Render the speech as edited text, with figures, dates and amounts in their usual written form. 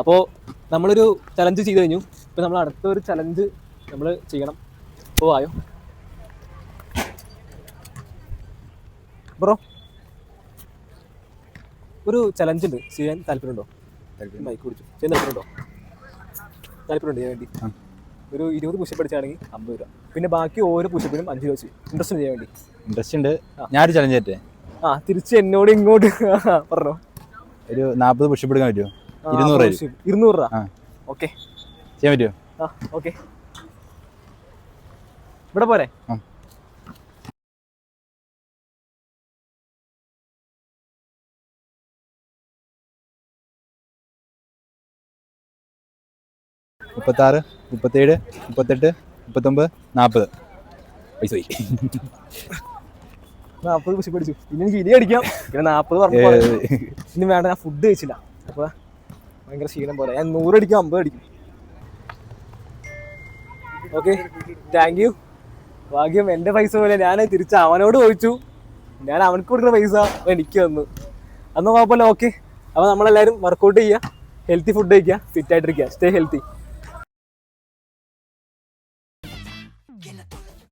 അപ്പോൾ നമ്മളൊരു ചലഞ്ച് ചെയ്ത് കഴിഞ്ഞു. ഇപ്പം നമ്മൾ അടുത്തൊരു ചലഞ്ച് നമ്മൾ ചെയ്യണം. അപ്പോൾ ആയോ ബ്രോ? ഒരു ചലഞ്ച് ഉണ്ട്, ചെയ്യാൻ താല്പര്യമുണ്ടോ? ബൈക്ക് പിടിച്ചു ചെയ്യാൻ താല്പര്യമുണ്ടോ? താല്പര്യമുണ്ട് ചെയ്യാൻ വേണ്ടി. ഒരു 20 പുഷപ്പ് അടിച്ചാണെങ്കിൽ 50 രൂപ. പിന്നെ ബാക്കി ഓരോ പുഷപ്പിനും 5 രൂപ വെച്ച്. ഇൻട്രസ്റ്റ് ചെയ്യാൻ വേണ്ടി. ഇൻട്രസ്റ്റ് ഉണ്ട്. ഞാനൊരു ചലഞ്ച് ചെയ്തേ. തിരിച്ച് എന്നോട് ഇങ്ങോട്ട് പറഞ്ഞോ. ഒരു 40 പുഷപ്പ് എടുക്കാൻ പറ്റുമോ? 200 രൂപ. ഓക്കെ, ചെയ്യാൻ പറ്റുമോ? ഓക്കെ. ഇവിടെ പോരെ? മുപ്പത്താറ്, 37, 38, 39, 40. പൈസ പോയി. 40 പുഷപ്പ് അടിച്ചു. പിന്നെ എനിക്ക് ഇനി അടിക്കാം. പിന്നെ 40 പറഞ്ഞു. ഇനി വേണ്ട, ഞാൻ ഫുഡ് കഴിച്ചില്ല. അപ്പോൾ ഭയങ്കര ക്ഷീണം പോലെ. ഞാൻ 100 അടിക്കും, 50 അടിക്കും. Okay, thank you. ഭാഗ്യം എൻ്റെ പൈസ പോലെ ഞാൻ തിരിച്ച് അവനോട് ചോദിച്ചു. ഞാൻ അവനക്ക് കൊടുക്കുന്ന പൈസ എനിക്ക് തന്നു. അന്ന് കുഴപ്പമില്ല. ഓക്കെ, അപ്പോൾ നമ്മളെല്ലാവരും വർക്കൗട്ട് ചെയ്യുക, ഹെൽത്തി ഫുഡ് കഴിക്കുക, ഫിറ്റായിട്ടിരിക്കുക, സ്റ്റേ ഹെൽത്തി.